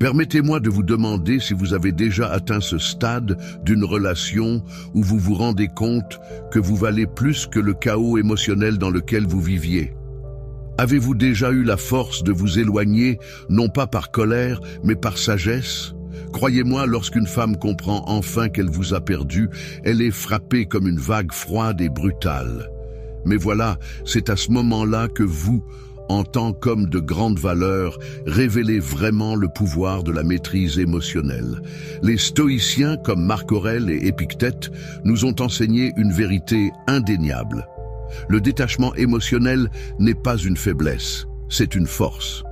Permettez-moi de vous demander si vous avez déjà atteint ce stade d'une relation où vous vous rendez compte que vous valez plus que le chaos émotionnel dans lequel vous viviez. Avez-vous déjà eu la force de vous éloigner, non pas par colère, mais par sagesse ? Croyez-moi, lorsqu'une femme comprend enfin qu'elle vous a perdu, elle est frappée comme une vague froide et brutale. Mais voilà, c'est à ce moment-là que vous, en tant qu'homme de grande valeur, révélez vraiment le pouvoir de la maîtrise émotionnelle. Les stoïciens, comme Marc Aurèle et Épictète, nous ont enseigné une vérité indéniable. Le détachement émotionnel n'est pas une faiblesse, c'est une force.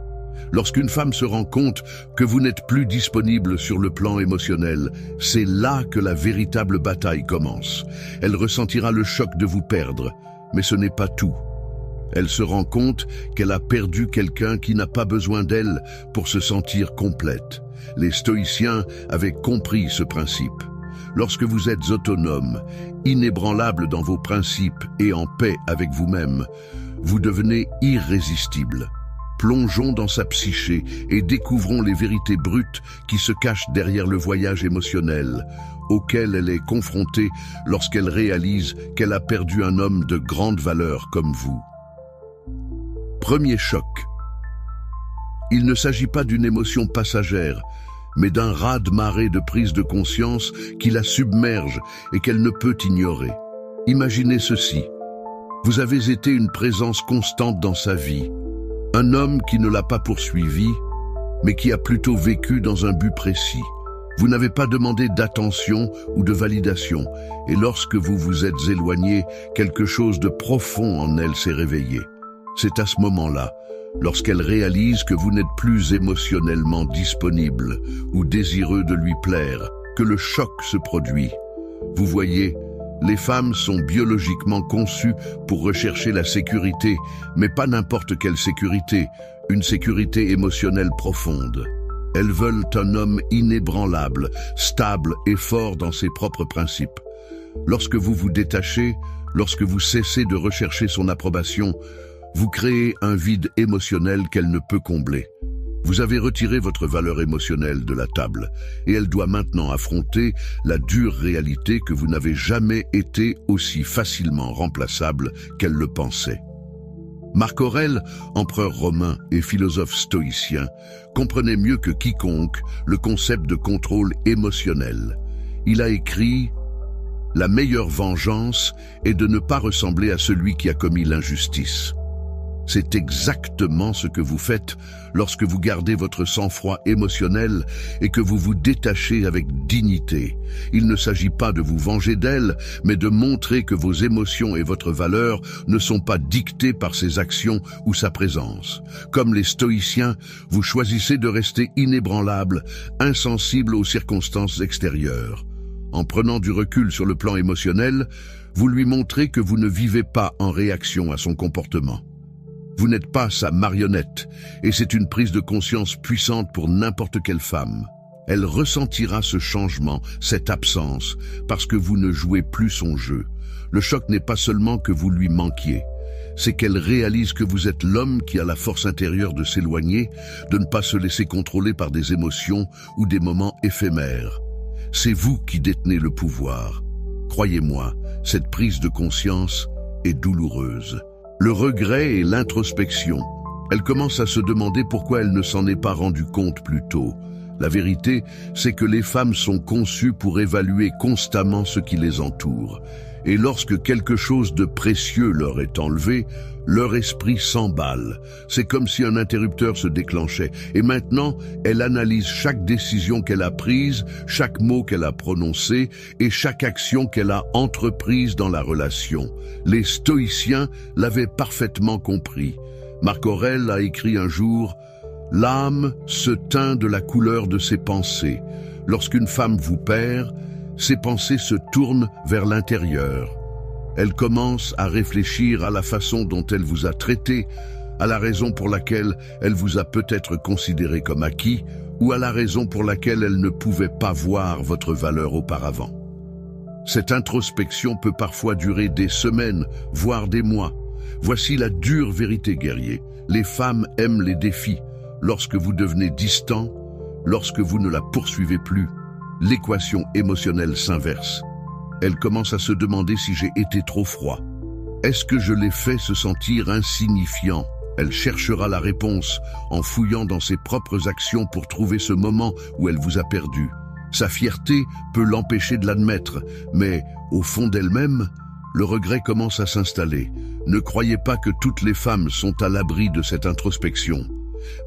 Lorsqu'une femme se rend compte que vous n'êtes plus disponible sur le plan émotionnel, c'est là que la véritable bataille commence. Elle ressentira le choc de vous perdre, mais ce n'est pas tout. Elle se rend compte qu'elle a perdu quelqu'un qui n'a pas besoin d'elle pour se sentir complète. Les stoïciens avaient compris ce principe. Lorsque vous êtes autonome, inébranlable dans vos principes et en paix avec vous-même, vous devenez irrésistible. Plongeons dans sa psyché et découvrons les vérités brutes qui se cachent derrière le voyage émotionnel, auquel elle est confrontée lorsqu'elle réalise qu'elle a perdu un homme de grande valeur comme vous. Premier choc. Il ne s'agit pas d'une émotion passagère, mais d'un raz-de-marée de prise de conscience qui la submerge et qu'elle ne peut ignorer. Imaginez ceci. Vous avez été une présence constante dans sa vie. Un homme qui ne l'a pas poursuivi, mais qui a plutôt vécu dans un but précis. Vous n'avez pas demandé d'attention ou de validation, et lorsque vous vous êtes éloigné, quelque chose de profond en elle s'est réveillé. C'est à ce moment-là, lorsqu'elle réalise que vous n'êtes plus émotionnellement disponible ou désireux de lui plaire, que le choc se produit. Vous voyez, les femmes sont biologiquement conçues pour rechercher la sécurité, mais pas n'importe quelle sécurité, une sécurité émotionnelle profonde. Elles veulent un homme inébranlable, stable et fort dans ses propres principes. Lorsque vous vous détachez, lorsque vous cessez de rechercher son approbation, vous créez un vide émotionnel qu'elle ne peut combler. Vous avez retiré votre valeur émotionnelle de la table et elle doit maintenant affronter la dure réalité que vous n'avez jamais été aussi facilement remplaçable qu'elle le pensait. Marc Aurèle, empereur romain et philosophe stoïcien, comprenait mieux que quiconque le concept de contrôle émotionnel. Il a écrit « La meilleure vengeance est de ne pas ressembler à celui qui a commis l'injustice ». C'est exactement ce que vous faites lorsque vous gardez votre sang-froid émotionnel et que vous vous détachez avec dignité. Il ne s'agit pas de vous venger d'elle, mais de montrer que vos émotions et votre valeur ne sont pas dictées par ses actions ou sa présence. Comme les stoïciens, vous choisissez de rester inébranlable, insensible aux circonstances extérieures. En prenant du recul sur le plan émotionnel, vous lui montrez que vous ne vivez pas en réaction à son comportement. Vous n'êtes pas sa marionnette, et c'est une prise de conscience puissante pour n'importe quelle femme. Elle ressentira ce changement, cette absence, parce que vous ne jouez plus son jeu. Le choc n'est pas seulement que vous lui manquiez, c'est qu'elle réalise que vous êtes l'homme qui a la force intérieure de s'éloigner, de ne pas se laisser contrôler par des émotions ou des moments éphémères. C'est vous qui détenez le pouvoir. Croyez-moi, cette prise de conscience est douloureuse. Le regret et l'introspection. Elle commence à se demander pourquoi elle ne s'en est pas rendue compte plus tôt. La vérité, c'est que les femmes sont conçues pour évaluer constamment ce qui les entoure. Et lorsque quelque chose de précieux leur est enlevé, leur esprit s'emballe. C'est comme si un interrupteur se déclenchait. Et maintenant, elle analyse chaque décision qu'elle a prise, chaque mot qu'elle a prononcé et chaque action qu'elle a entreprise dans la relation. Les stoïciens l'avaient parfaitement compris. Marc Aurèle a écrit un jour « L'âme se teint de la couleur de ses pensées. Lorsqu'une femme vous perd, ses pensées se tournent vers l'intérieur. Elle commence à réfléchir à la façon dont elle vous a traité, à la raison pour laquelle elle vous a peut-être considéré comme acquis, ou à la raison pour laquelle elle ne pouvait pas voir votre valeur auparavant. Cette introspection peut parfois durer des semaines, voire des mois. Voici la dure vérité, guerrier. Les femmes aiment les défis. Lorsque vous devenez distant, lorsque vous ne la poursuivez plus, l'équation émotionnelle s'inverse. Elle commence à se demander si j'ai été trop froid. Est-ce que je l'ai fait se sentir insignifiant? Elle cherchera la réponse en fouillant dans ses propres actions pour trouver ce moment où elle vous a perdu. Sa fierté peut l'empêcher de l'admettre, mais au fond d'elle-même, le regret commence à s'installer. Ne croyez pas que toutes les femmes sont à l'abri de cette introspection.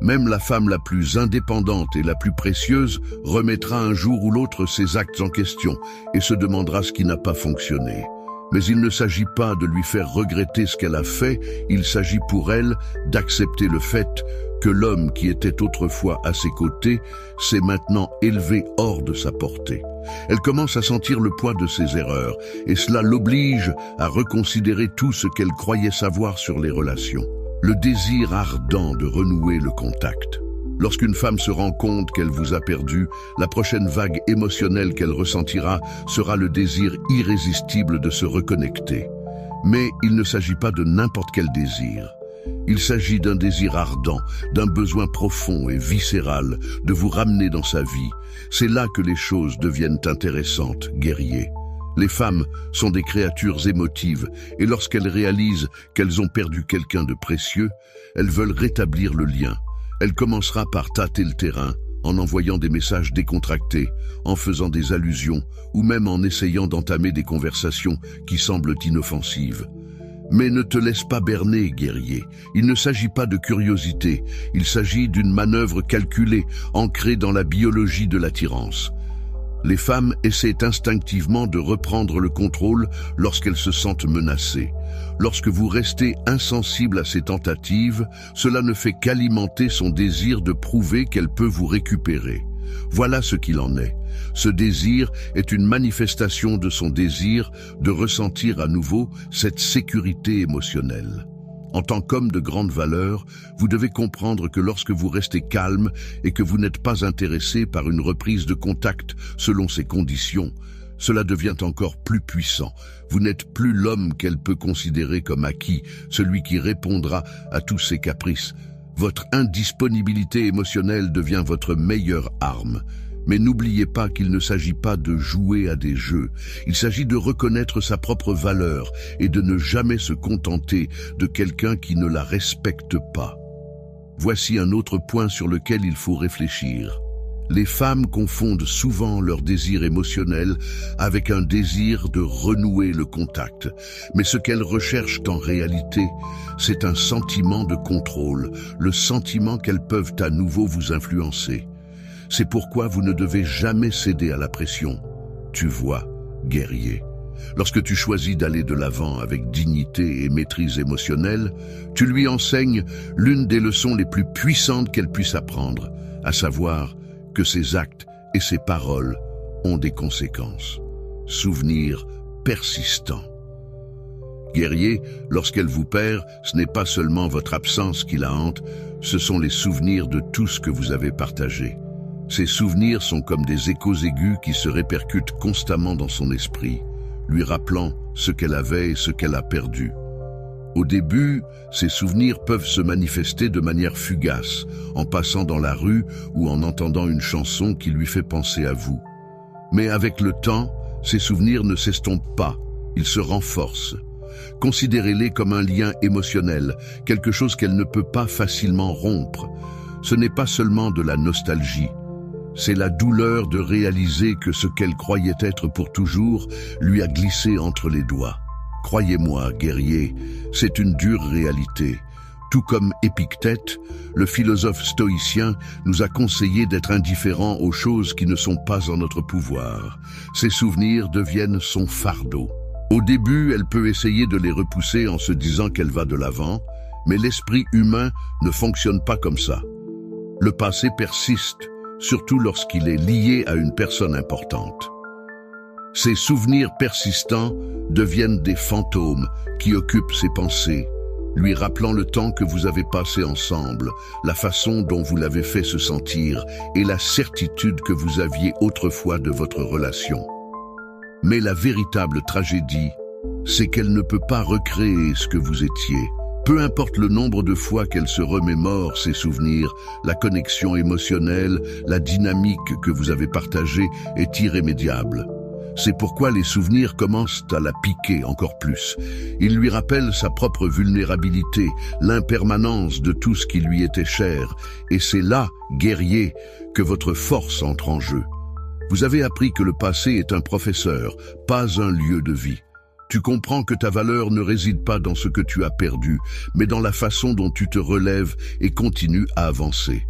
Même la femme la plus indépendante et la plus précieuse remettra un jour ou l'autre ses actes en question et se demandera ce qui n'a pas fonctionné. Mais il ne s'agit pas de lui faire regretter ce qu'elle a fait, il s'agit pour elle d'accepter le fait que l'homme qui était autrefois à ses côtés s'est maintenant élevé hors de sa portée. Elle commence à sentir le poids de ses erreurs, et cela l'oblige à reconsidérer tout ce qu'elle croyait savoir sur les relations. Le désir ardent de renouer le contact. Lorsqu'une femme se rend compte qu'elle vous a perdu, la prochaine vague émotionnelle qu'elle ressentira sera le désir irrésistible de se reconnecter. Mais il ne s'agit pas de n'importe quel désir. Il s'agit d'un désir ardent, d'un besoin profond et viscéral de vous ramener dans sa vie. C'est là que les choses deviennent intéressantes, guerrier. Les femmes sont des créatures émotives et lorsqu'elles réalisent qu'elles ont perdu quelqu'un de précieux, elles veulent rétablir le lien. Elle commencera par tâter le terrain, en envoyant des messages décontractés, en faisant des allusions ou même en essayant d'entamer des conversations qui semblent inoffensives. Mais ne te laisse pas berner, guerrier. Il ne s'agit pas de curiosité, il s'agit d'une manœuvre calculée, ancrée dans la biologie de l'attirance. Les femmes essaient instinctivement de reprendre le contrôle lorsqu'elles se sentent menacées. Lorsque vous restez insensible à ces tentatives, cela ne fait qu'alimenter son désir de prouver qu'elle peut vous récupérer. Voilà ce qu'il en est. Ce désir est une manifestation de son désir de ressentir à nouveau cette sécurité émotionnelle. En tant qu'homme de grande valeur, vous devez comprendre que lorsque vous restez calme et que vous n'êtes pas intéressé par une reprise de contact selon ses conditions, cela devient encore plus puissant. Vous n'êtes plus l'homme qu'elle peut considérer comme acquis, celui qui répondra à tous ses caprices. Votre indisponibilité émotionnelle devient votre meilleure arme. Mais n'oubliez pas qu'il ne s'agit pas de jouer à des jeux, il s'agit de reconnaître sa propre valeur et de ne jamais se contenter de quelqu'un qui ne la respecte pas. Voici un autre point sur lequel il faut réfléchir. Les femmes confondent souvent leur désir émotionnel avec un désir de renouer le contact. Mais ce qu'elles recherchent en réalité, c'est un sentiment de contrôle, le sentiment qu'elles peuvent à nouveau vous influencer. C'est pourquoi vous ne devez jamais céder à la pression. Tu vois, guerrier, lorsque tu choisis d'aller de l'avant avec dignité et maîtrise émotionnelle, tu lui enseignes l'une des leçons les plus puissantes qu'elle puisse apprendre, à savoir que ses actes et ses paroles ont des conséquences. Souvenir persistant. Guerrier, lorsqu'elle vous perd, ce n'est pas seulement votre absence qui la hante, ce sont les souvenirs de tout ce que vous avez partagé. Ces souvenirs sont comme des échos aigus qui se répercutent constamment dans son esprit, lui rappelant ce qu'elle avait et ce qu'elle a perdu. Au début, ces souvenirs peuvent se manifester de manière fugace, en passant dans la rue ou en entendant une chanson qui lui fait penser à vous. Mais avec le temps, ces souvenirs ne s'estompent pas, ils se renforcent. Considérez-les comme un lien émotionnel, quelque chose qu'elle ne peut pas facilement rompre. Ce n'est pas seulement de la nostalgie. C'est la douleur de réaliser que ce qu'elle croyait être pour toujours lui a glissé entre les doigts. Croyez-moi, guerrier, c'est une dure réalité. Tout comme Épictète, le philosophe stoïcien nous a conseillé d'être indifférents aux choses qui ne sont pas en notre pouvoir. Ces souvenirs deviennent son fardeau. Au début, elle peut essayer de les repousser en se disant qu'elle va de l'avant, mais l'esprit humain ne fonctionne pas comme ça. Le passé persiste, surtout lorsqu'il est lié à une personne importante. Ces souvenirs persistants deviennent des fantômes qui occupent ses pensées, lui rappelant le temps que vous avez passé ensemble, la façon dont vous l'avez fait se sentir et la certitude que vous aviez autrefois de votre relation. Mais la véritable tragédie, c'est qu'elle ne peut pas recréer ce que vous étiez, Peu importe le nombre de fois qu'elle se remémore ses souvenirs, la connexion émotionnelle, la dynamique que vous avez partagée est irrémédiable. C'est pourquoi les souvenirs commencent à la piquer encore plus. Ils lui rappellent sa propre vulnérabilité, l'impermanence de tout ce qui lui était cher. Et c'est là, guerrier, que votre force entre en jeu. Vous avez appris que le passé est un professeur, pas un lieu de vie. Tu comprends que ta valeur ne réside pas dans ce que tu as perdu, mais dans la façon dont tu te relèves et continues à avancer.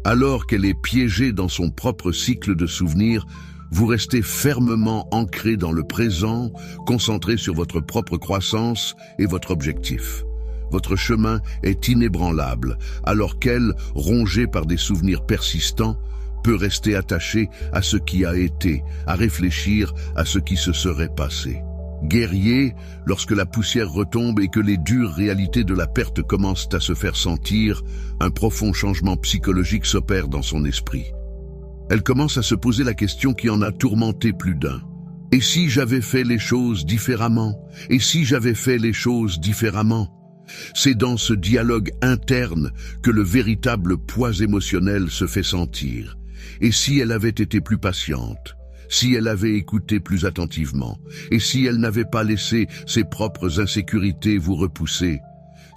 Alors qu'elle est piégée dans son propre cycle de souvenirs, vous restez fermement ancré dans le présent, concentré sur votre propre croissance et votre objectif. Votre chemin est inébranlable, alors qu'elle, rongée par des souvenirs persistants, peut rester attachée à ce qui a été, à réfléchir à ce qui se serait passé. Guerrier, lorsque la poussière retombe et que les dures réalités de la perte commencent à se faire sentir, un profond changement psychologique s'opère dans son esprit. Elle commence à se poser la question qui en a tourmenté plus d'un. Et si j'avais fait les choses différemment? Et si j'avais fait les choses différemment? C'est dans ce dialogue interne que le véritable poids émotionnel se fait sentir. Et si elle avait été plus patiente? Si elle avait écouté plus attentivement? Et si elle n'avait pas laissé ses propres insécurités vous repousser?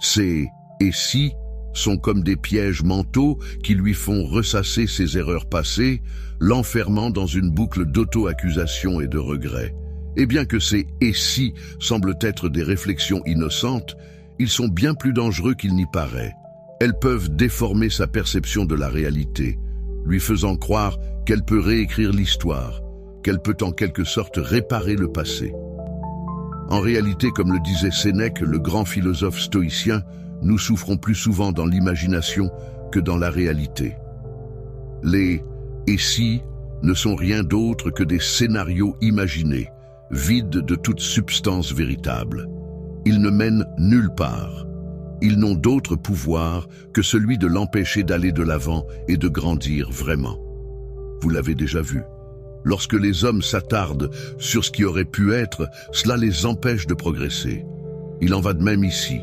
Ces « et si » sont comme des pièges mentaux qui lui font ressasser ses erreurs passées, l'enfermant dans une boucle d'auto-accusation et de regret. Et bien que ces « et si » semblent être des réflexions innocentes, ils sont bien plus dangereux qu'il n'y paraît. Elles peuvent déformer sa perception de la réalité, lui faisant croire qu'elle peut réécrire l'histoire, qu'elle peut en quelque sorte réparer le passé. En réalité, comme le disait Sénèque, le grand philosophe stoïcien, nous souffrons plus souvent dans l'imagination que dans la réalité. Les « et si » ne sont rien d'autre que des scénarios imaginés, vides de toute substance véritable. Ils ne mènent nulle part. Ils n'ont d'autre pouvoir que celui de l'empêcher d'aller de l'avant et de grandir vraiment. Vous l'avez déjà vu. Lorsque les hommes s'attardent sur ce qui aurait pu être, cela les empêche de progresser. Il en va de même ici.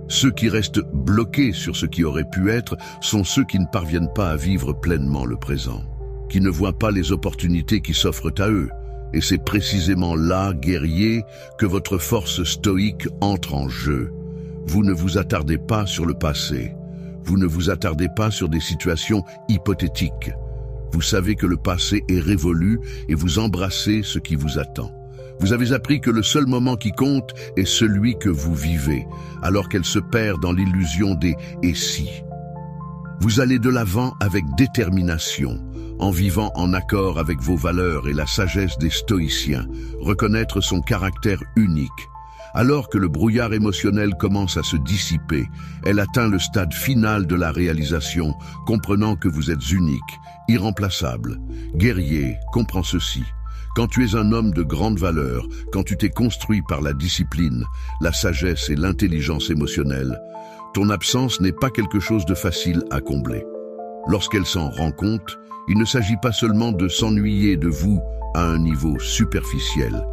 Ceux qui restent bloqués sur ce qui aurait pu être sont ceux qui ne parviennent pas à vivre pleinement le présent, qui ne voient pas les opportunités qui s'offrent à eux. Et c'est précisément là, guerrier, que votre force stoïque entre en jeu. Vous ne vous attardez pas sur le passé. Vous ne vous attardez pas sur des situations hypothétiques. Vous savez que le passé est révolu et vous embrassez ce qui vous attend. Vous avez appris que le seul moment qui compte est celui que vous vivez, alors qu'elle se perd dans l'illusion des « et si ». Vous allez de l'avant avec détermination, en vivant en accord avec vos valeurs et la sagesse des stoïciens, reconnaître son caractère unique. Alors que le brouillard émotionnel commence à se dissiper, elle atteint le stade final de la réalisation, comprenant que vous êtes unique, irremplaçable. Guerrier, comprends ceci. Quand tu es un homme de grande valeur, quand tu t'es construit par la discipline, la sagesse et l'intelligence émotionnelle, ton absence n'est pas quelque chose de facile à combler. Lorsqu'elle s'en rend compte, il ne s'agit pas seulement de s'ennuyer de vous à un niveau superficiel.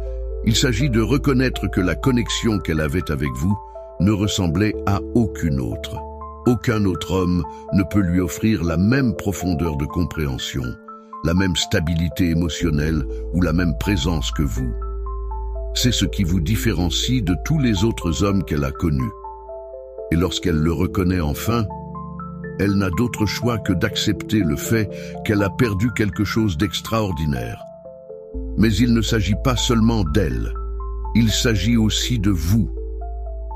Il s'agit de reconnaître que la connexion qu'elle avait avec vous ne ressemblait à aucune autre. Aucun autre homme ne peut lui offrir la même profondeur de compréhension, la même stabilité émotionnelle ou la même présence que vous. C'est ce qui vous différencie de tous les autres hommes qu'elle a connus. Et lorsqu'elle le reconnaît enfin, elle n'a d'autre choix que d'accepter le fait qu'elle a perdu quelque chose d'extraordinaire. Mais il ne s'agit pas seulement d'elle, il s'agit aussi de vous.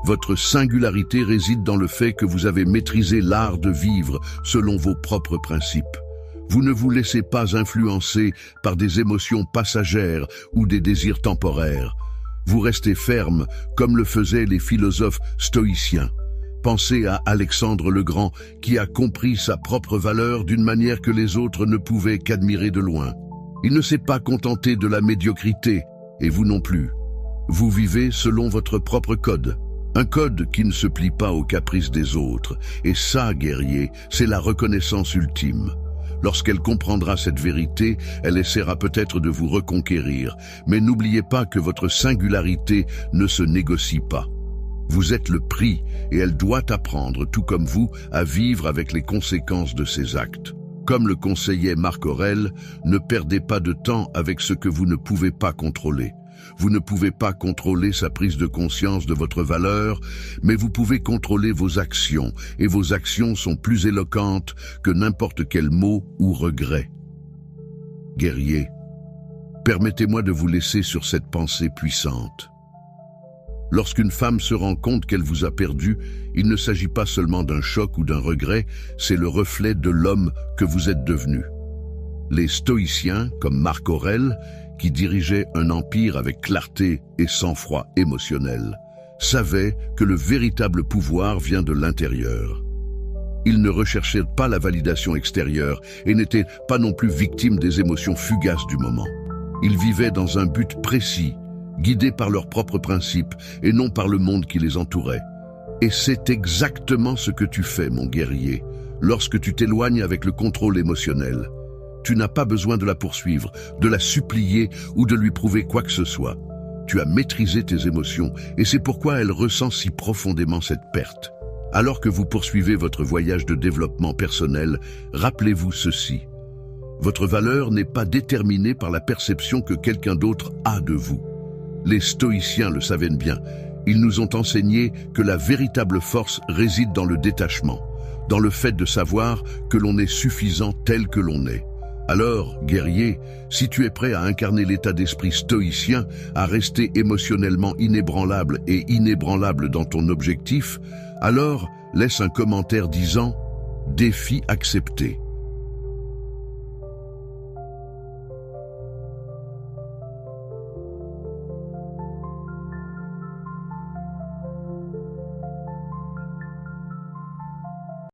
Votre singularité réside dans le fait que vous avez maîtrisé l'art de vivre selon vos propres principes. Vous ne vous laissez pas influencer par des émotions passagères ou des désirs temporaires. Vous restez ferme comme le faisaient les philosophes stoïciens. Pensez à Alexandre le Grand qui a compris sa propre valeur d'une manière que les autres ne pouvaient qu'admirer de loin. Il ne s'est pas contenté de la médiocrité, et vous non plus. Vous vivez selon votre propre code. Un code qui ne se plie pas aux caprices des autres. Et ça, guerrier, c'est la reconnaissance ultime. Lorsqu'elle comprendra cette vérité, elle essaiera peut-être de vous reconquérir. Mais n'oubliez pas que votre singularité ne se négocie pas. Vous êtes le prix et elle doit apprendre, tout comme vous, à vivre avec les conséquences de ses actes. Comme le conseillait Marc Aurèle, ne perdez pas de temps avec ce que vous ne pouvez pas contrôler. Vous ne pouvez pas contrôler sa prise de conscience de votre valeur, mais vous pouvez contrôler vos actions, et vos actions sont plus éloquentes que n'importe quel mot ou regret. Guerrier, permettez-moi de vous laisser sur cette pensée puissante. Lorsqu'une femme se rend compte qu'elle vous a perdu, il ne s'agit pas seulement d'un choc ou d'un regret, c'est le reflet de l'homme que vous êtes devenu. Les stoïciens, comme Marc Aurèle, qui dirigeait un empire avec clarté et sang-froid émotionnel, savaient que le véritable pouvoir vient de l'intérieur. Ils ne recherchaient pas la validation extérieure et n'étaient pas non plus victimes des émotions fugaces du moment. Ils vivaient dans un but précis, guidés par leurs propres principes et non par le monde qui les entourait. Et c'est exactement ce que tu fais, mon guerrier, lorsque tu t'éloignes avec le contrôle émotionnel. Tu n'as pas besoin de la poursuivre, de la supplier ou de lui prouver quoi que ce soit. Tu as maîtrisé tes émotions et c'est pourquoi elle ressent si profondément cette perte. Alors que vous poursuivez votre voyage de développement personnel, rappelez-vous ceci. Votre valeur n'est pas déterminée par la perception que quelqu'un d'autre a de vous. Les stoïciens le savaient bien. Ils nous ont enseigné que la véritable force réside dans le détachement, dans le fait de savoir que l'on est suffisant tel que l'on est. Alors, guerrier, si tu es prêt à incarner l'état d'esprit stoïcien, à rester émotionnellement inébranlable et inébranlable dans ton objectif, alors laisse un commentaire disant « Défi accepté ».